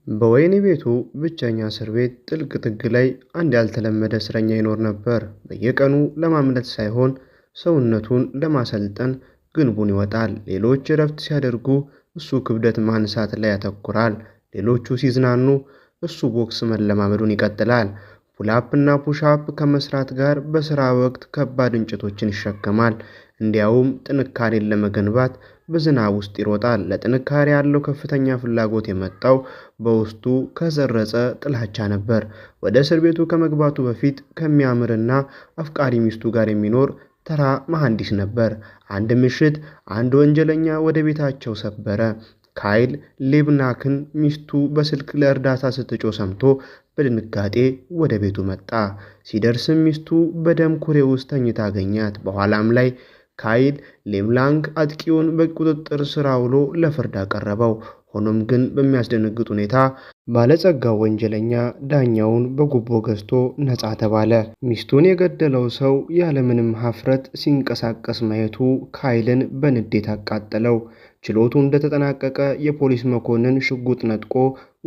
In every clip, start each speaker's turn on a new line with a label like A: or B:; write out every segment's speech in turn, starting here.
A: በወህኒ ቤቱ ብቸኛ እስር ቤት ጥልቅ ጥግ ላይ አንድ ያልተለመደ እስረኛ ይኖር ነበር። በየቀኑ ለማምለጥ ሳይሆን ሰውነቱን ለማሰልጠን ግንቡን ይወጣል። ሌሎች እረፍት ሲያደርጉ እሱ ክብደት ማንሳት ላይ ያተኩራል። ሌሎቹ ሲዝናኑ እሱ ቦክስ መለማመዱን ይቀጥላል። ፑልአፕ እና ፑሽአፕ ከመስራት ጋር በሥራ ወቅት ከባድ እንጨቶችን ይሸከማል። እንዲያውም ጥንካሬን ለመገንባት በዝናብ ውስጥ ይሮጣል። ለጥንካሬ ያለው ከፍተኛ ፍላጎት የመጣው በውስጡ ከሰረጸ ጥላቻ ነበር። ወደ እስር ቤቱ ከመግባቱ በፊት ከሚያምርና አፍቃሪ ሚስቱ ጋር የሚኖር ተራ መሐንዲስ ነበር። አንድ ምሽት አንድ ወንጀለኛ ወደ ቤታቸው ሰበረ። ካይል ሌብናክን ሚስቱ በስልክ ለእርዳታ ስትጮህ ሰምቶ በድንጋጤ ወደ ቤቱ መጣ። ሲደርስም ሚስቱ በደም ኩሬ ውስጥ ተኝታ አገኛት። በኋላም ላይ ካይል ሌብላንክ አጥቂውን በቁጥጥር ስር አውሎ ለፍርድ አቀረበው። ሆኖም ግን በሚያስደነግጥ ሁኔታ ባለጸጋው ወንጀለኛ ዳኛውን በጉቦ ገዝቶ ነፃ ተባለ። ሚስቱን የገደለው ሰው ያለምንም ሀፍረት ሲንቀሳቀስ ማየቱ ካይልን በንዴት አቃጠለው። ችሎቱ እንደተጠናቀቀ የፖሊስ መኮንን ሽጉጥ ነጥቆ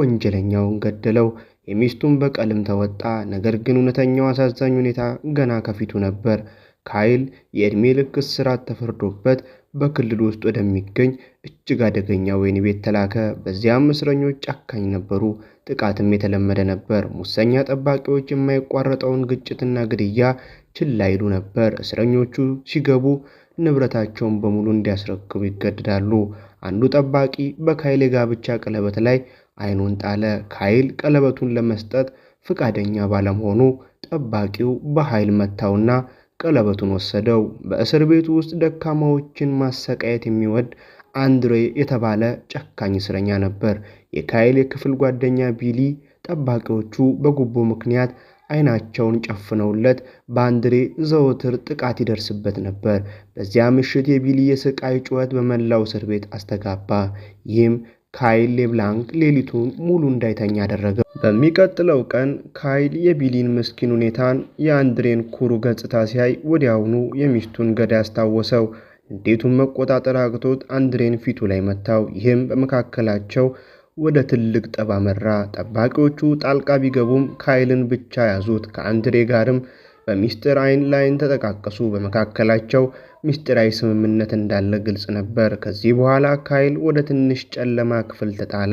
A: ወንጀለኛውን ገደለው። የሚስቱን በቀልም ተወጣ። ነገር ግን እውነተኛው አሳዛኝ ሁኔታ ገና ከፊቱ ነበር። ካይል የዕድሜ ልክ እስራት ተፈርዶበት በክልል ውስጥ ወደሚገኝ እጅግ አደገኛ ወህኒ ቤት ተላከ። በዚያም እስረኞች ጨካኝ ነበሩ፣ ጥቃትም የተለመደ ነበር። ሙሰኛ ጠባቂዎች የማይቋረጠውን ግጭትና ግድያ ችላ ይሉ ነበር። እስረኞቹ ሲገቡ ንብረታቸውን በሙሉ እንዲያስረክቡ ይገደዳሉ። አንዱ ጠባቂ በካይል የጋብቻ ቀለበት ላይ አይኑን ጣለ። ካይል ቀለበቱን ለመስጠት ፈቃደኛ ባለመሆኑ ጠባቂው በኃይል መታውና ቀለበቱን ወሰደው። በእስር ቤቱ ውስጥ ደካማዎችን ማሰቃየት የሚወድ አንድሬ የተባለ ጨካኝ እስረኛ ነበር። የካይል የክፍል ጓደኛ ቢሊ ጠባቂዎቹ በጉቦ ምክንያት አይናቸውን ጨፍነውለት በአንድሬ ዘወትር ጥቃት ይደርስበት ነበር። በዚያ ምሽት የቢሊ የስቃይ ጩኸት በመላው እስር ቤት አስተጋባ። ይህም ካይል ሌብላንክ ሌሊቱን ሙሉ እንዳይተኛ አደረገ። በሚቀጥለው ቀን ካይል የቢሊን ምስኪን ሁኔታን፣ የአንድሬን ኩሩ ገጽታ ሲያይ ወዲያውኑ የሚስቱን ገዳይ አስታወሰው። እንዴቱን መቆጣጠር አቅቶት አንድሬን ፊቱ ላይ መታው። ይህም በመካከላቸው ወደ ትልቅ ጠብ አመራ። ጠባቂዎቹ ጣልቃ ቢገቡም ካይልን ብቻ ያዙት። ከአንድሬ ጋርም በሚስጥር አይን ላይን ተጠቃቀሱ። በመካከላቸው ሚስጥራዊ ስምምነት እንዳለ ግልጽ ነበር። ከዚህ በኋላ ካይል ወደ ትንሽ ጨለማ ክፍል ተጣለ።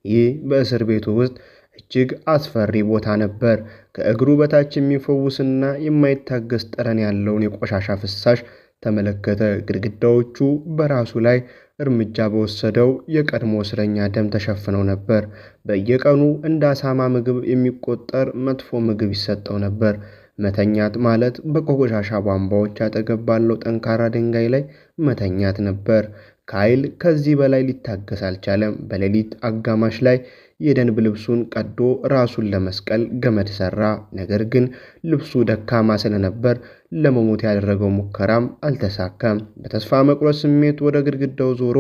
A: ይህ በእስር ቤቱ ውስጥ እጅግ አስፈሪ ቦታ ነበር። ከእግሩ በታች የሚፈውስና የማይታገስ ጠረን ያለውን የቆሻሻ ፍሳሽ ተመለከተ። ግድግዳዎቹ በራሱ ላይ እርምጃ በወሰደው የቀድሞ እስረኛ ደም ተሸፍነው ነበር። በየቀኑ እንደ አሳማ ምግብ የሚቆጠር መጥፎ ምግብ ይሰጠው ነበር። መተኛት ማለት በቆሻሻ ቧንቧዎች አጠገብ ባለው ጠንካራ ድንጋይ ላይ መተኛት ነበር። ካይል ከዚህ በላይ ሊታገስ አልቻለም። በሌሊት አጋማሽ ላይ የደንብ ልብሱን ቀዶ ራሱን ለመስቀል ገመድ ሰራ። ነገር ግን ልብሱ ደካማ ስለነበር ለመሞት ያደረገው ሙከራም አልተሳካም። በተስፋ መቁረጥ ስሜት ወደ ግድግዳው ዞሮ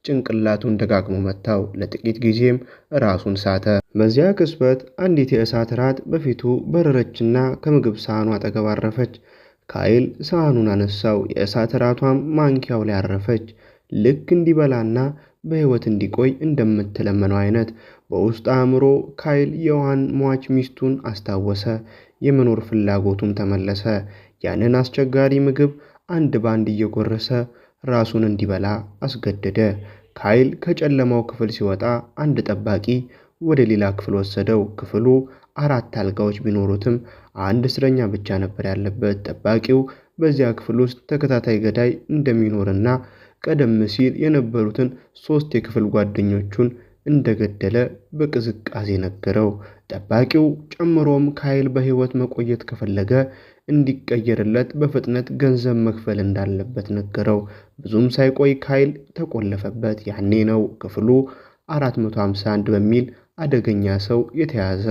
A: ጭንቅላቱን ደጋግሞ መታው። ለጥቂት ጊዜም ራሱን ሳተ። በዚያ ቅጽበት አንዲት የእሳት ራት በፊቱ በረረችና ከምግብ ሳህኑ አጠገብ አረፈች። ካይል ሳህኑን አነሳው። የእሳት ራቷም ማንኪያው ላይ አረፈች። ልክ እንዲበላና በሕይወት እንዲቆይ እንደምትለመነው አይነት። በውስጥ አእምሮ ካይል የዋን ሟች ሚስቱን አስታወሰ። የመኖር ፍላጎቱም ተመለሰ። ያንን አስቸጋሪ ምግብ አንድ ባንድ እየጎረሰ ራሱን እንዲበላ አስገደደ። ካይል ከጨለማው ክፍል ሲወጣ አንድ ጠባቂ ወደ ሌላ ክፍል ወሰደው። ክፍሉ 4 አልጋዎች ቢኖሩትም አንድ እስረኛ ብቻ ነበር ያለበት። ጠባቂው በዚያ ክፍል ውስጥ ተከታታይ ገዳይ እንደሚኖርና ቀደም ሲል የነበሩትን 3 የክፍል ጓደኞቹን እንደገደለ በቅዝቃዜ ነገረው። ጠባቂው ጨምሮም ካይል በሕይወት መቆየት ከፈለገ እንዲቀየርለት በፍጥነት ገንዘብ መክፈል እንዳለበት ነገረው። ብዙም ሳይቆይ ካይል ተቆለፈበት። ያኔ ነው ክፍሉ 451 በሚል አደገኛ ሰው የተያዘ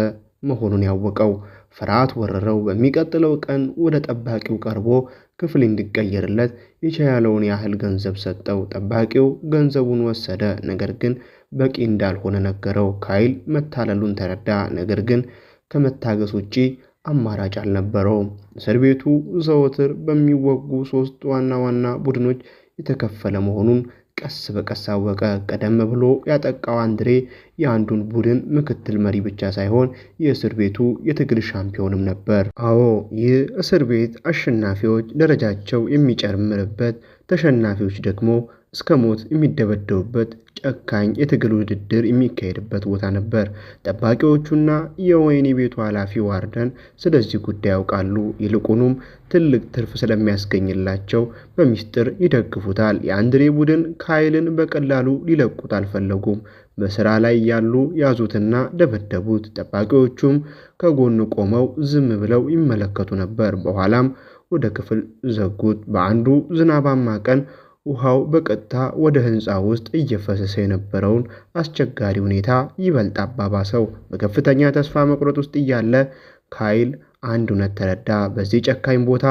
A: መሆኑን ያወቀው። ፍርሃት ወረረው። በሚቀጥለው ቀን ወደ ጠባቂው ቀርቦ ክፍል እንዲቀየርለት የቻለውን ያህል ገንዘብ ሰጠው። ጠባቂው ገንዘቡን ወሰደ፣ ነገር ግን በቂ እንዳልሆነ ነገረው። ካይል መታለሉን ተረዳ፣ ነገር ግን ከመታገስ ውጪ አማራጭ አልነበረውም። እስር ቤቱ ዘወትር በሚወጉ 3 ዋና ዋና ቡድኖች የተከፈለ መሆኑን ቀስ በቀስ አወቀ። ቀደም ብሎ ያጠቃው አንድሬ የአንዱን ቡድን ምክትል መሪ ብቻ ሳይሆን የእስር ቤቱ የትግል ሻምፒዮንም ነበር። አዎ፣ ይህ እስር ቤት አሸናፊዎች ደረጃቸው የሚጨምርበት፣ ተሸናፊዎች ደግሞ እስከ ሞት የሚደበደቡበት ጨካኝ የትግል ውድድር የሚካሄድበት ቦታ ነበር። ጠባቂዎቹና የወህኒ ቤቱ ኃላፊ ዋርደን ስለዚህ ጉዳይ ያውቃሉ። ይልቁንም ትልቅ ትርፍ ስለሚያስገኝላቸው በሚስጥር ይደግፉታል። የአንድሬ ቡድን ካይልን በቀላሉ ሊለቁት አልፈለጉም። በሥራ ላይ ያሉ ያዙትና ደበደቡት። ጠባቂዎቹም ከጎኑ ቆመው ዝም ብለው ይመለከቱ ነበር። በኋላም ወደ ክፍል ዘጉት። በአንዱ ዝናባማ ቀን ውሃው በቀጥታ ወደ ሕንፃ ውስጥ እየፈሰሰ የነበረውን አስቸጋሪ ሁኔታ ይበልጥ አባባሰው። በከፍተኛ ተስፋ መቁረጥ ውስጥ እያለ ካይል አንድ እውነት ተረዳ። በዚህ ጨካኝ ቦታ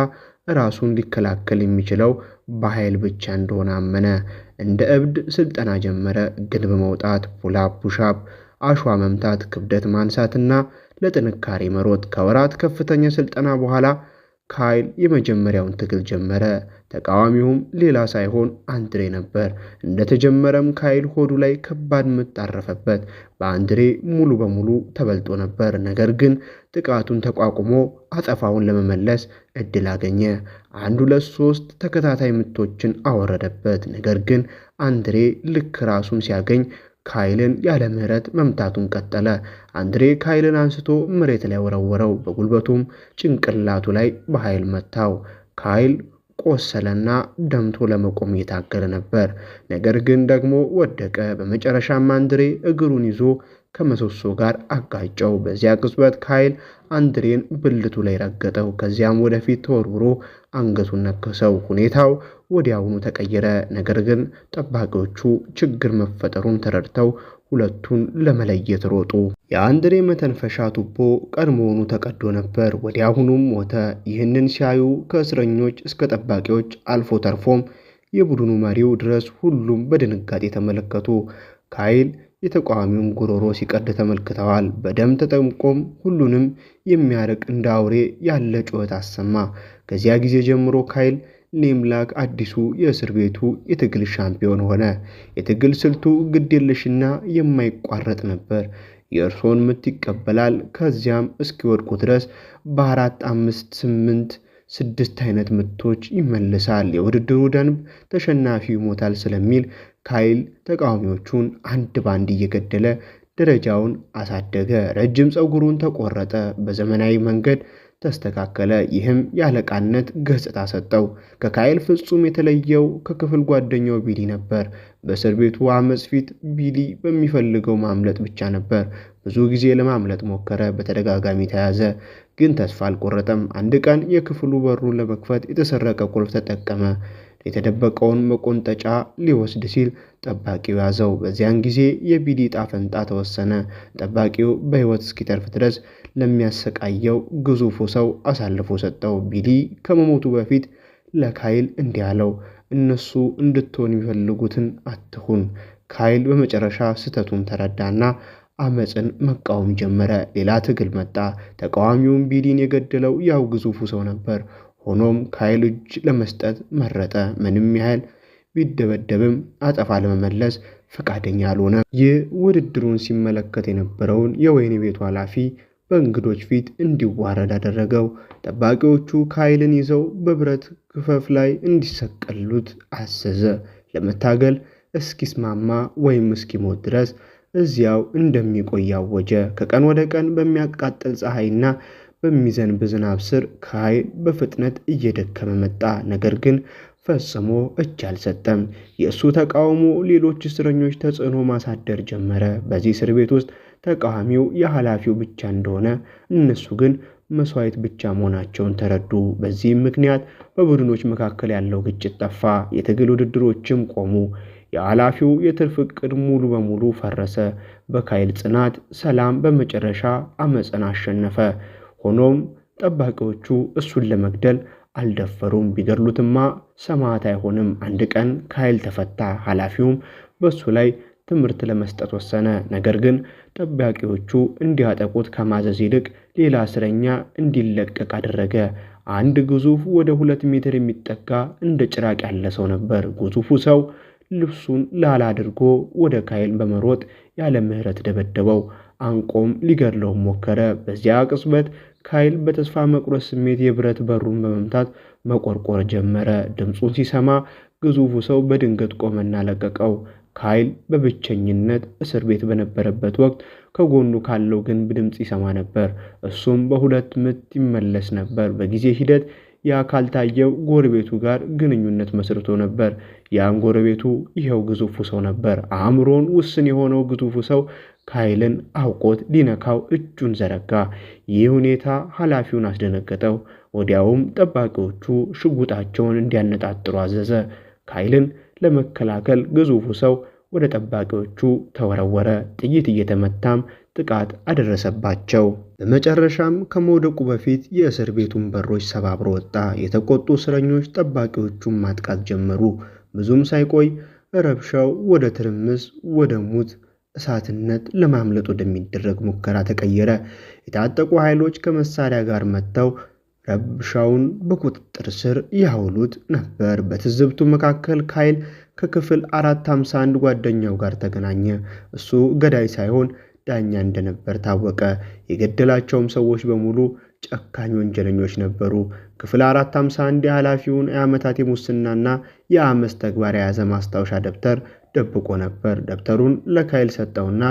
A: ራሱን ሊከላከል የሚችለው በኃይል ብቻ እንደሆነ አመነ። እንደ እብድ ስልጠና ጀመረ። ግንብ መውጣት፣ ፑልአፕ፣ ፑሽአፕ፣ አሸዋ መምታት፣ ክብደት ማንሳትና ለጥንካሬ መሮጥ። ከወራት ከፍተኛ ስልጠና በኋላ ካይል የመጀመሪያውን ትግል ጀመረ። ተቃዋሚውም ሌላ ሳይሆን አንድሬ ነበር። እንደተጀመረም ካይል ሆዱ ላይ ከባድ ምት አረፈበት። በአንድሬ ሙሉ በሙሉ ተበልጦ ነበር። ነገር ግን ጥቃቱን ተቋቁሞ አጸፋውን ለመመለስ እድል አገኘ። 1 2 3 ተከታታይ ምቶችን አወረደበት። ነገር ግን አንድሬ ልክ ራሱን ሲያገኝ ካይልን ያለ ምህረት መምታቱን ቀጠለ። አንድሬ ካይልን አንስቶ መሬት ላይ ወረወረው። በጉልበቱም ጭንቅላቱ ላይ በኃይል መታው። ካይል ቆሰለና ደምቶ ለመቆም እየታገለ ነበር። ነገር ግን ደግሞ ወደቀ። በመጨረሻም አንድሬ እግሩን ይዞ ከምሰሶ ጋር አጋጨው። በዚያ ቅጽበት ካይል አንድሬን ብልቱ ላይ ረገጠው። ከዚያም ወደፊት ተወርውሮ አንገቱን ነከሰው። ሁኔታው ወዲያውኑ ተቀየረ። ነገር ግን ጠባቂዎቹ ችግር መፈጠሩን ተረድተው ሁለቱን ለመለየት ሮጡ። የአንድሬ መተንፈሻ ቱቦ ቀድሞውኑ ተቀዶ ነበር። ወዲያውኑም ሞተ። ይህንን ሲያዩ ከእስረኞች እስከ ጠባቂዎች አልፎ ተርፎም የቡድኑ መሪው ድረስ ሁሉም በድንጋጤ ተመለከቱ። ካይል የተቃዋሚውን ጉሮሮ ሲቀድ ተመልክተዋል። በደም ተጠምቆም ሁሉንም የሚያርቅ እንደ አውሬ ያለ ጩኸት አሰማ። ከዚያ ጊዜ ጀምሮ ካይል ኔምላክ አዲሱ የእስር ቤቱ የትግል ሻምፒዮን ሆነ። የትግል ስልቱ ግዴለሽና የማይቋረጥ ነበር። የእርሶን ምት ይቀበላል፣ ከዚያም እስኪወድቁ ድረስ በ4 5 8 6 አይነት ምቶች ይመልሳል። የውድድሩ ደንብ ተሸናፊው ይሞታል ስለሚል ካይል ተቃዋሚዎቹን አንድ ባንድ እየገደለ ደረጃውን አሳደገ። ረጅም ፀጉሩን ተቆረጠ፣ በዘመናዊ መንገድ ተስተካከለ። ይህም የአለቃነት ገጽታ ሰጠው። ከካይል ፍጹም የተለየው ከክፍል ጓደኛው ቢሊ ነበር። በእስር ቤቱ አመፅ ፊት ቢሊ በሚፈልገው ማምለጥ ብቻ ነበር። ብዙ ጊዜ ለማምለጥ ሞከረ፣ በተደጋጋሚ ተያዘ፣ ግን ተስፋ አልቆረጠም። አንድ ቀን የክፍሉ በሩን ለመክፈት የተሰረቀ ቁልፍ ተጠቀመ። የተደበቀውን መቆንጠጫ ሊወስድ ሲል ጠባቂው ያዘው። በዚያን ጊዜ የቢሊ ዕጣ ፈንታ ተወሰነ። ጠባቂው በሕይወት እስኪተርፍ ድረስ ለሚያሰቃየው ግዙፉ ሰው አሳልፎ ሰጠው። ቢሊ ከመሞቱ በፊት ለካይል እንዲህ አለው፣ እነሱ እንድትሆን የሚፈልጉትን አትሁን። ካይል በመጨረሻ ስህተቱን ተረዳና አመፅን መቃወም ጀመረ። ሌላ ትግል መጣ። ተቃዋሚውን ቢሊን የገደለው ያው ግዙፉ ሰው ነበር። ሆኖም ካይል እጅ ለመስጠት መረጠ። ምንም ያህል ቢደበደብም አጸፋ ለመመለስ ፈቃደኛ አልሆነም። ይህ ውድድሩን ሲመለከት የነበረውን የወህኒ ቤቱ ኃላፊ በእንግዶች ፊት እንዲዋረድ አደረገው። ጠባቂዎቹ ካይልን ይዘው በብረት ክፈፍ ላይ እንዲሰቀሉት አዘዘ። ለመታገል እስኪስማማ ወይም እስኪሞት ድረስ እዚያው እንደሚቆይ አወጀ። ከቀን ወደ ቀን በሚያቃጥል ፀሐይና በሚዘንብ ዝናብ ስር ካይል በፍጥነት እየደከመ መጣ። ነገር ግን ፈጽሞ እጅ አልሰጠም። የእሱ ተቃውሞ ሌሎች እስረኞች ተጽዕኖ ማሳደር ጀመረ። በዚህ እስር ቤት ውስጥ ተቃዋሚው የኃላፊው ብቻ እንደሆነ፣ እነሱ ግን መስዋዕት ብቻ መሆናቸውን ተረዱ። በዚህም ምክንያት በቡድኖች መካከል ያለው ግጭት ጠፋ። የትግል ውድድሮችም ቆሙ። የኃላፊው የትርፍ ዕቅድ ሙሉ በሙሉ ፈረሰ። በካይል ጽናት ሰላም በመጨረሻ አመፅን አሸነፈ። ሆኖም ጠባቂዎቹ እሱን ለመግደል አልደፈሩም። ቢገድሉትማ ሰማዕት አይሆንም። አንድ ቀን ካይል ተፈታ። ኃላፊውም በሱ ላይ ትምህርት ለመስጠት ወሰነ። ነገር ግን ጠባቂዎቹ እንዲያጠቁት ከማዘዝ ይልቅ ሌላ እስረኛ እንዲለቀቅ አደረገ። አንድ ግዙፍ ወደ 2 ሜትር የሚጠጋ እንደ ጭራቅ ያለ ሰው ነበር። ግዙፉ ሰው ልብሱን ላላ አድርጎ ወደ ካይል በመሮጥ ያለ ምህረት ደበደበው። አንቆም ሊገድለው ሞከረ። በዚያ ቅጽበት ካይል በተስፋ መቁረጥ ስሜት የብረት በሩን በመምታት መቆርቆር ጀመረ። ድምፁን ሲሰማ ግዙፉ ሰው በድንገት ቆመና ለቀቀው። ካይል በብቸኝነት እስር ቤት በነበረበት ወቅት ከጎኑ ካለው ግንብ ድምፅ ይሰማ ነበር። እሱም በሁለት ምት ይመለስ ነበር። በጊዜ ሂደት ያ ካልታየው ጎረቤቱ ጋር ግንኙነት መስርቶ ነበር። ያም ጎረቤቱ ይኸው ግዙፉ ሰው ነበር። አእምሮን ውስን የሆነው ግዙፉ ሰው ካይልን አውቆት ሊነካው እጁን ዘረጋ። ይህ ሁኔታ ኃላፊውን አስደነገጠው። ወዲያውም ጠባቂዎቹ ሽጉጣቸውን እንዲያነጣጥሩ አዘዘ። ካይልን ለመከላከል ግዙፉ ሰው ወደ ጠባቂዎቹ ተወረወረ። ጥይት እየተመታም ጥቃት አደረሰባቸው። በመጨረሻም ከመውደቁ በፊት የእስር ቤቱን በሮች ሰባብሮ ወጣ። የተቆጡ እስረኞች ጠባቂዎቹን ማጥቃት ጀመሩ። ብዙም ሳይቆይ ረብሻው ወደ ትርምስ፣ ወደ ሙት እሳትነት ለማምለጥ ወደሚደረግ ሙከራ ተቀየረ። የታጠቁ ኃይሎች ከመሳሪያ ጋር መጥተው ረብሻውን በቁጥጥር ስር ያውሉት ነበር። በትዝብቱ መካከል ካይል ከክፍል 451 ጓደኛው ጋር ተገናኘ። እሱ ገዳይ ሳይሆን ዳኛ እንደነበር ታወቀ። የገደላቸውም ሰዎች በሙሉ ጨካኝ ወንጀለኞች ነበሩ። ክፍል 451 የኃላፊውን የዓመታት የሙስናና የአመፅ ተግባር የያዘ ማስታወሻ ደብተር ደብቆ ነበር። ደብተሩን ለካይል ሰጠውና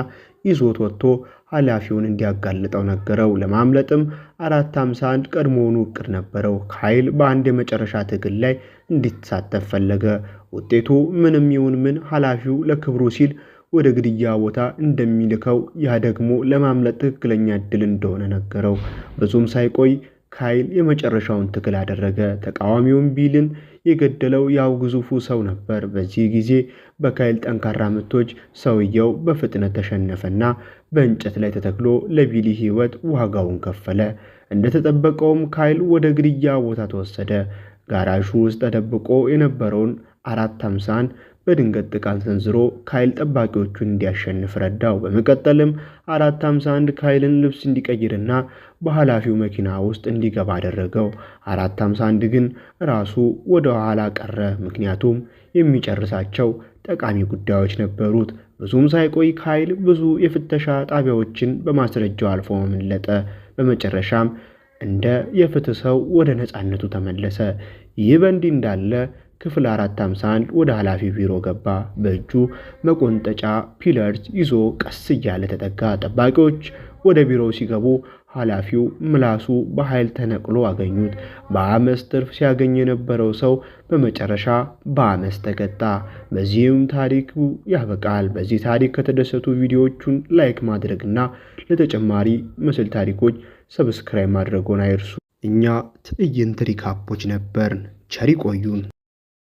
A: ይዞት ወጥቶ ኃላፊውን እንዲያጋልጠው ነገረው። ለማምለጥም 451 ቀድሞውኑ እቅድ ነበረው። ካይል በአንድ የመጨረሻ ትግል ላይ እንዲሳተፍ ፈለገ። ውጤቱ ምንም ይሁን ምን ኃላፊው ለክብሩ ሲል ወደ ግድያ ቦታ እንደሚልከው፣ ያ ደግሞ ለማምለጥ ትክክለኛ ዕድል እንደሆነ ነገረው። ብዙም ሳይቆይ ካይል የመጨረሻውን ትግል አደረገ። ተቃዋሚውን ቢልን የገደለው ያው ግዙፉ ሰው ነበር። በዚህ ጊዜ በካይል ጠንካራ ምቶች ሰውየው በፍጥነት ተሸነፈና በእንጨት ላይ ተተክሎ ለቢሊ ሕይወት ዋጋውን ከፈለ። እንደተጠበቀውም ካይል ወደ ግድያ ቦታ ተወሰደ። ጋራዡ ውስጥ ተደብቆ የነበረውን 451 በድንገት ጥቃት ሰንዝሮ ካይል ጠባቂዎቹን እንዲያሸንፍ ረዳው። በመቀጠልም 451 ካይልን ልብስ እንዲቀይርና በኃላፊው መኪና ውስጥ እንዲገባ አደረገው። 451 ግን ራሱ ወደ ኋላ ቀረ፣ ምክንያቱም የሚጨርሳቸው ጠቃሚ ጉዳዮች ነበሩት። ብዙም ሳይቆይ ካይል ብዙ የፍተሻ ጣቢያዎችን በማስረጃው አልፎ አመለጠ። በመጨረሻም እንደ የፍትህ ሰው ወደ ነፃነቱ ተመለሰ። ይህ በእንዲህ እንዳለ ክፍል 451 ወደ ኃላፊው ቢሮ ገባ። በእጁ መቆንጠጫ ፒለርስ ይዞ ቀስ እያለ ተጠጋ። ጠባቂዎች ወደ ቢሮው ሲገቡ ኃላፊው ምላሱ በኃይል ተነቅሎ አገኙት። በአመፅ ትርፍ ሲያገኝ የነበረው ሰው በመጨረሻ በአመፅ ተቀጣ። በዚህም ታሪኩ ያበቃል። በዚህ ታሪክ ከተደሰቱ ቪዲዮዎቹን ላይክ ማድረግና ለተጨማሪ ምስል ታሪኮች ሰብስክራይብ ማድረጎን አይርሱ። እኛ ትዕይንት ሪካፖች ነበርን። ቸር ይቆዩን።